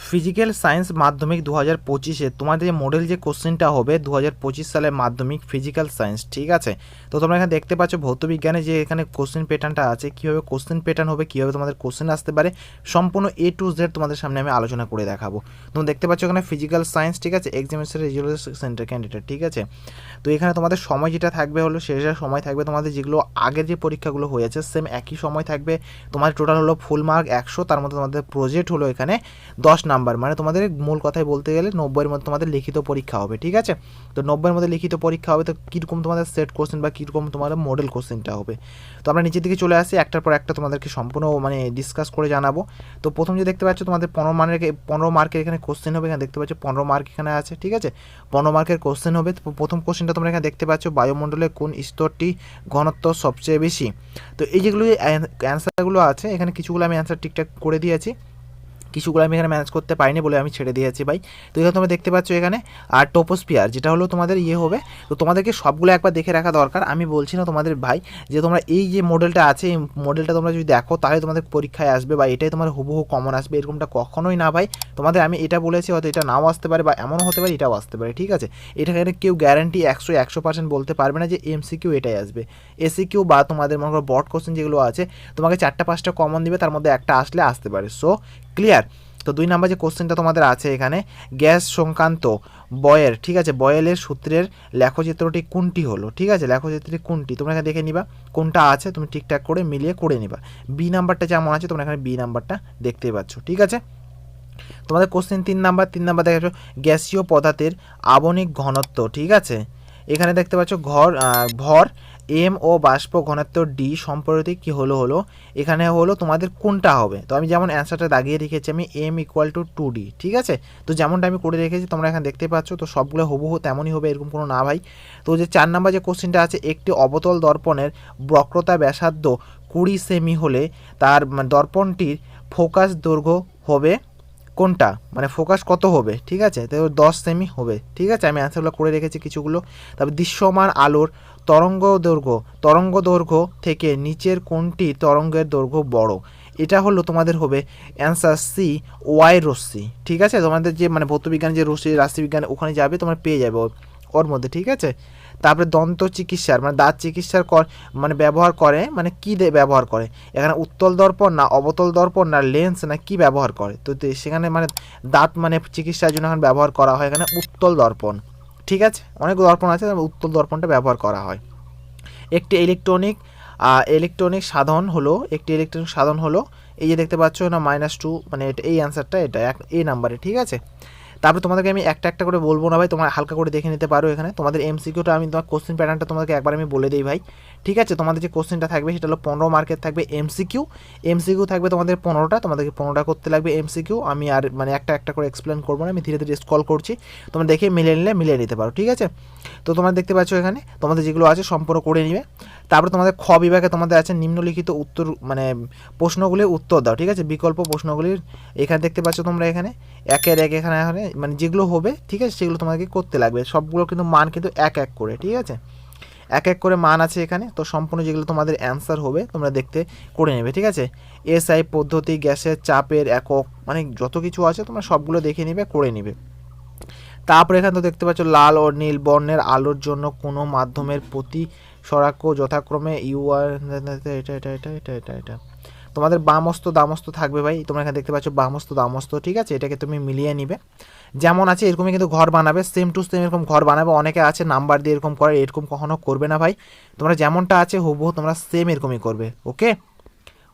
Physical science মাধ্যমিক 2025-এ তোমাদের যে মডেল যে কোশ্চেনটা হবে 2025 সালের মাধ্যমিক ফিজিক্যাল সায়েন্স, ঠিক আছে। তো তোমরা এখানে দেখতে পাচ্ছ ভৌতবিজ্ঞানে যে এখানে কোশ্চেন প্যাটার্নটা আছে, কীভাবে কোশ্চেন প্যাটার্ন হবে, কীভাবে তোমাদের কোশ্চেন আসতে পারে, সম্পূর্ণ A to Z তোমাদের সামনে আমি আলোচনা করে দেখাবো। তোমরা দেখতে পাচ্ছ এখানে ফিজিক্যাল সায়েন্স, ঠিক আছে, এক্সামিনেশন রেজুলেশন সেন্টার ক্যান্ডিডেট, ঠিক আছে। তো এখানে তোমাদের সময় যেটা থাকবে হলো শেষের সময় থাকবে তোমাদের যেগুলো আগের যে পরীক্ষাগুলো হয়েছে সেম একই সময় থাকবে। তোমাদের টোটাল হলো ফুল মার্ক 100, তার মধ্যে তোমাদের প্রজেক্ট হলো এখানে 10 নাম্বার, মানে তোমাদের মূল কথায় বলতে গেলে 90-এর মধ্যে তোমাদের লিখিত পরীক্ষা হবে, ঠিক আছে। তো 90-এর মধ্যে লিখিত পরীক্ষা হবে, তো কীরকম তোমাদের সেট কোশ্চেন বা কীরকম তোমাদের মডেল কোশ্চেনটা হবে। তো আমরা নিচের দিকে চলে আসি, একটার পর একটা তোমাদেরকে সম্পূর্ণ মানে ডিসকাস করে জানাবো। তো প্রথম যে দেখতে পাচ্ছ তোমাদের 15 মার্কের এখানে কোশ্চেন হবে, এখানে দেখতে পাচ্ছ 15 মার্ক এখানে আছে, ঠিক আছে। 15 মার্কের কোশ্চেন হবে। তো প্রথম কোশ্চেনটা তোমরা এখানে দেখতে পাচ্ছ, বায়ুমণ্ডলে কোন স্তরটি ঘনত্ব সবচেয়ে বেশি। তো এই যেগুলো অ্যান্সারগুলো আছে এখানে কিছুগুলো আমি অ্যান্সার ঠিকঠাক করে দিয়েছি, কিছুগুলো আমি এখানে ম্যানেজ করতে পারিনি বলে আমি ছেড়ে দিয়েছি ভাই। তো এখানে তোমরা দেখতে পাচ্ছ এখানে আর টোপোস্ফিয়ার যেটা হলো তোমাদের হবে। তো তোমাদেরকে সবগুলো একবার দেখে রাখা দরকার। আমি বলছি না তোমাদের ভাই যে তোমরা এই যে মডেলটা আছে এই মডেলটা তোমরা যদি দেখো তাহলে তোমাদের পরীক্ষায় আসবে বা এটাই তোমার হুবহু কমন আসবে, এরকমটা কখনোই না ভাই। তোমাদের আমি এটা বলেছি, হয়তো এটা নাও আসতে পারে বা এমনও হতে পারে এটাও আসতে পারে, ঠিক আছে। এটা কেউ গ্যারান্টি 100% বলতে পারবে না যে MCQ এটাই আসবে। SCQ বা তোমাদের মনে করো বট কোশ্চেন যেগুলো আছে তোমাকে 4-5টা কমন দিবে, তার মধ্যে একটা আসতে পারে। So clear. তো 2 নাম্বার যে কোশ্চেনটা তোমাদের আছে এখানে, গ্যাস সংক্রান্ত বয়ের, ঠিক আছে, বয়েলের সূত্রের লেখচিত্রটি কোনটি হলো, ঠিক আছে, লেখচিত্রটি কোনটি তোমরা এখানে দেখে নিবা কোনটা আছে, তুমি ঠিকঠাক করে মিলিয়ে করে নিবা। বি নাম্বারটা যেমন আছে তোমরা এখানে বি নাম্বারটা দেখতেই পাচ্ছ, ঠিক আছে। তোমাদের কোশ্চেন 3 নাম্বার দেখা যাচ্ছে গ্যাসীয় পদার্থের আবনিক ঘনত্ব, ঠিক আছে। এখানে দেখতে পাচ্ছ ভর M ও বাষ্প ঘনত্ব D সম্পর্কে কী হলো এখানে হলো তোমাদের কোনটা হবে। তো আমি যেমন অ্যান্সারটা দাগিয়ে রেখেছি আমি M = 2D, ঠিক আছে। তো যেমনটা আমি করে রেখেছি তোমরা এখানে দেখতে পাচ্ছ। তো সবগুলো হুবহু তেমনই হবে, এরকম কোনো না ভাই। তো যে 4 নাম্বার যে কোশ্চেনটা আছে, একটি অবতল দর্পণের বক্রতা ব্যাসার্ধ 20 সেমি হলে তার দর্পণটির ফোকাস দৈর্ঘ্য হবে কোনটা, মানে ফোকাস কত হবে, ঠিক আছে। তো 10 সেমি হবে, ঠিক আছে। আমি অ্যান্সারগুলো করে রেখেছি কিছুগুলো। তারপর দৃশ্যমান আলোর তরঙ্গ দৈর্ঘ্য থেকে নিচের কোনটি তরঙ্গের দৈর্ঘ্য বড়, এটা হলো তোমাদের হবে অ্যান্সার সি, ওয়াই রশ্মি, ঠিক আছে। তোমাদের যে মানে ভৌতবিজ্ঞান যে রাশিবিজ্ঞান ওখানে যাবে তোমরা পেয়ে যাবে ওর মধ্যে, ঠিক আছে। তারপরে দন্ত চিকিৎসার মানে দাঁত চিকিৎসার মানে ব্যবহার করে মানে কী ব্যবহার করে, এখানে উত্তল দর্পণ না অবতল দর্পণ না লেন্স না কি ব্যবহার করে। তো সেখানে মানে দাঁত মানে চিকিৎসার জন্য এখন ব্যবহার করা হয় এখানে উত্তল দর্পণ, ঠিক আছে। অনেক দর্পণ আছে, উত্তল দর্পণটা ব্যবহার করা হয়। একটি ইলেকট্রনিক সাধন হলো এই যে দেখতে পাচ্ছ না -2, মানে এটা এই অ্যান্সারটা এটা এই নাম্বারে, ঠিক আছে। তারপরে তোমাদেরকে আমি একটা একটা করে বলবো না ভাই, তোমরা হালকা করে দেখে নিতে পারো। এখানে তোমাদের MCQটা আমি তোমার কোশ্চেন প্যাটার্নটা তোমাদেরকে একবার আমি বলে দিই ভাই, ঠিক আছে। তোমাদের যে কোশ্চেনটা থাকবে সেটা হলো 15 মার্কের থাকবে MCQ থাকবে তোমাদের 15টা, তোমাদেরকে 15টা করতে লাগবে MCQ। আমি আর মানে একটা একটা করে এক্সপ্লেন করবো না, আমি ধীরে ধীরে স্ক্রল করছি, তোমরা দেখে মিলিয়ে নিতে পারো, ঠিক আছে। তো তোমরা দেখতে পাচ্ছ এখানে তোমাদের যেগুলো আছে সম্পূর্ণ করে নিবে। তারপরে তোমাদের খ বিভাগে তোমাদের আছে নিম্নলিখিত উত্তর মানে প্রশ্নগুলির উত্তর দাও, ঠিক আছে, বিকল্প প্রশ্নগুলির। এখানে দেখতে পাচ্ছ তোমরা এখানে একের এক এখানে মানে যেগুলো হবে, ঠিক আছে, সেগুলো তোমাদেরকে করতে লাগবে। সবগুলো কিন্তু মান কিন্তু এক এক করে, ঠিক আছে, এক এক করে মান আছে এখানে। তো সম্পূর্ণ যেগুলো তোমাদের অ্যান্সার হবে তোমরা দেখতে করে নেবে, ঠিক আছে। SI পদ্ধতি, গ্যাসের চাপের একক, মানে যত কিছু আছে তোমরা সবগুলো দেখে নিবে, করে নিবে। তারপরে এখানে তো দেখতে পাচ্ছ লাল ও নীল বর্ণের আলোর জন্য কোনো মাধ্যমের প্রতি সরাক্য যথাক্রমে এটা তোমাদের বামস্ত দামস্ত থাকবে ভাই। তোমরা এখানে দেখতে পাচ্ছ বামস্ত দামস্ত, ঠিক আছে। এটাকে তুমি মিলিয়ে নিবে, যেমন আছে এরকমই কিন্তু ঘর বানাবে, সেম টু সেম এরকম ঘর বানাবে। অনেকে আছে নাম্বার দিয়ে এরকম করে, এরকম কখনো করবে না ভাই। তোমরা যেমনটা আছে হুবহু তোমরা সেম এরকমই করবে, ওকে,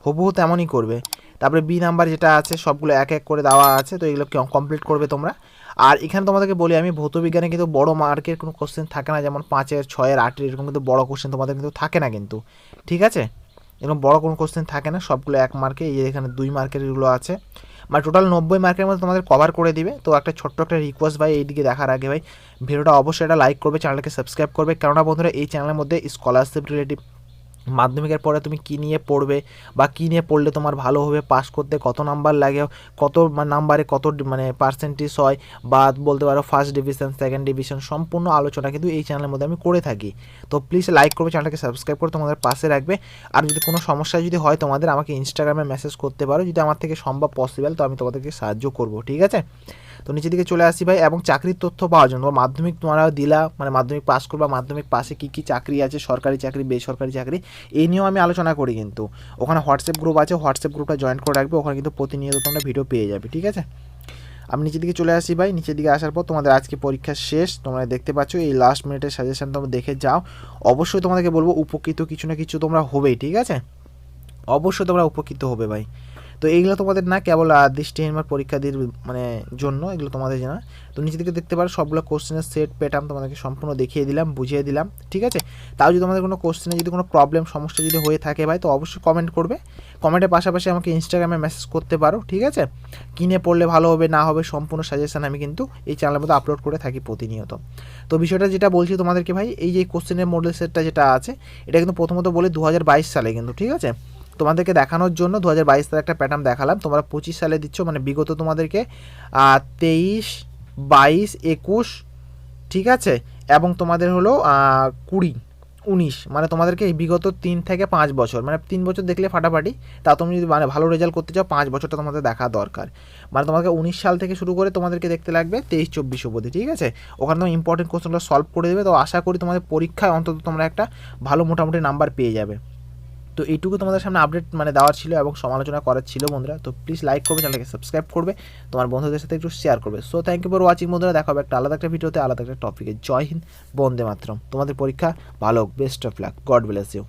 হুবহু তেমনই করবে। তারপরে বি নাম্বার যেটা আছে সবগুলো এক এক করে দেওয়া আছে, তো এগুলো কমপ্লিট করবে তোমরা। আর এখানে তোমাদেরকে বলি আমি ভৌতবিজ্ঞানে কিন্তু বড় মার্কের কোনো কোশ্চেন থাকে না, যেমন 5-এর 6-এর 8-এর এরকম কিন্তু বড় কোশ্চেন তোমাদের কিন্তু থাকে না কিন্তু, ঠিক আছে। এরকম বড় কোনো কোশ্চেন থাকে না, সবগুলো 1 মার্কে। এই এখানে 2 মার্কের এগুলো আছে, মানে টোটাল 90 মার্কের মধ্যে তোমাদের কভার করে দিবে। তো একটা ছোট্ট একটা রিকোয়েস্ট ভাই, এইদিকে দেখার আগে ভাই ভিডিওটা অবশ্যই এটা লাইক করবে, চ্যানেলকে সাবস্ক্রাইব করবে, কেননা বন্ধুরা এই চ্যানেলের মধ্যে স্কলারশিপ রিলেটিভ মাধ্যমিকের পরে তুমি কী নিয়ে পড়বে বা কী নিয়ে পড়লে তোমার ভালো হবে, পাস করতে কত নাম্বার লাগে, কত নাম্বারে কত মানে পার্সেন্টেজ হয়, বা বলতে পারো ফার্স্ট ডিভিশন সেকেন্ড ডিভিশন, সম্পূর্ণ আলোচনা কিন্তু এই চ্যানেলের মধ্যে আমি করে থাকি। তো প্লিজ লাইক করবে, চ্যানেলটাকে সাবস্ক্রাইব করে তোমাদের পাশে রাখবে। আর যদি কোনো সমস্যা যদি হয় তোমাদের, আমাকে ইনস্টাগ্রামে মেসেজ করতে পারো, যদি আমার থেকে সম্ভব পসিবল তো আমি তোমাদেরকে সাহায্য করব, ঠিক আছে। তো নিচের দিকে চলে আসি ভাই, এবং চাকরির তথ্য পাওয়ার জন্য মাধ্যমিক তোমরা দিলা, মানে মাধ্যমিক পাস করবা, মাধ্যমিক পাশে কী কী চাকরি আছে, সরকারি চাকরি বেসরকারি চাকরি, এই নিয়েও আমি আলোচনা করি কিন্তু। ওখানে হোয়াটসঅ্যাপ গ্রুপ আছে, হোয়াটসঅ্যাপ গ্রুপটা জয়েন করে রাখবে, ওখানে কিন্তু প্রতিনিয়ত তোমরা ভিডিও পেয়ে যাবে, ঠিক আছে। আমি নিচের দিকে চলে আসি ভাই, নিচের দিকে আসার পর তোমাদের আজকে পরীক্ষা শেষ, তোমরা দেখতে পাচ্ছ এই লাস্ট মিনিটের সাজেশন তোমরা দেখে যাও। অবশ্যই তোমাদেরকে বলবো উপকৃত কিছু না কিছু তোমরা হবেই, ঠিক আছে, অবশ্যই তোমরা উপকৃত হবে ভাই। তো এইগুলো তোমাদের না কেবল দৃষ্টিহীনবার পরীক্ষা দিয়ে মানে জন্য, এগুলো তোমাদের জানা। তো নিচে দিকে দেখতে পারো সবগুলো কোশ্চেনের সেট প্যাটার্ন তোমাদেরকে সম্পূর্ণ দেখিয়ে দিলাম, বুঝিয়ে দিলাম, ঠিক আছে। তাও যদি তোমাদের কোনো কোশ্চেনে যদি কোনো প্রবলেম সমস্যা যদি হয়ে থাকে ভাই, তো অবশ্যই কমেন্ট করবে, কমেন্টের পাশাপাশি আমাকে ইনস্টাগ্রামে মেসেজ করতে পারো, ঠিক আছে। কিনে পড়লে ভালো হবে না হবে সম্পূর্ণ সাজেশন আমি কিন্তু এই চ্যানেলের মধ্যে আপলোড করে থাকি প্রতিনিয়ত। তো বিষয়টা যেটা বলছি তোমাদেরকে ভাই, এই যে কোশ্চেনের মডেল সেটটা যেটা আছে, এটা কিন্তু প্রথমত বলে 2022 সালে কিন্তু, ঠিক আছে। তোমাদেরকে দেখানোর জন্য 2022 সালে একটা প্যাটার্ন দেখালাম, তোমরা 25 সালে দিচ্ছ, মানে বিগত তোমাদেরকে 23, 22, 21, ঠিক আছে, এবং তোমাদের হলো 20, 19, মানে তোমাদেরকে এই বিগত 3 থেকে 5 বছর, মানে 3 বছর দেখলে ফাটাফাটি, তা তুমি যদি মানে ভালো রেজাল্ট করতে চাও 5 বছরটা তোমাদের দেখা দরকার। মানে তোমাকে 19 সাল থেকে শুরু করে তোমাদেরকে দেখতে লাগবে 23, 24 অবধি, ঠিক আছে। ওখানে তুমি ইম্পর্টেন্ট কোশ্চেনগুলো সলভ করে দেবে, তো আশা করি তোমাদের পরীক্ষায় অন্তত তোমরা একটা ভালো মোটামুটি নাম্বার পেয়ে যাবে। তো এইটুকু তোমাদের সামনে আপডেট মানে দেওয়ার ছিল এবং সমালোচনা করার ছিল বন্ধুরা। তো প্লিজ লাইক করবে, চ্যানেলকে সাবস্ক্রাইব করবে, তোমার বন্ধুদের সাথে একটু শেয়ার করবে। So thank you for watching বন্ধুরা, দেখা হবে একটা আলাদা একটা ভিডিওতে, আলাদা একটা টপিকে। জয় হিন্দ, বন্দে মাতরম। তোমাদের পরীক্ষা ভালো হোক, best of luck, God bless you.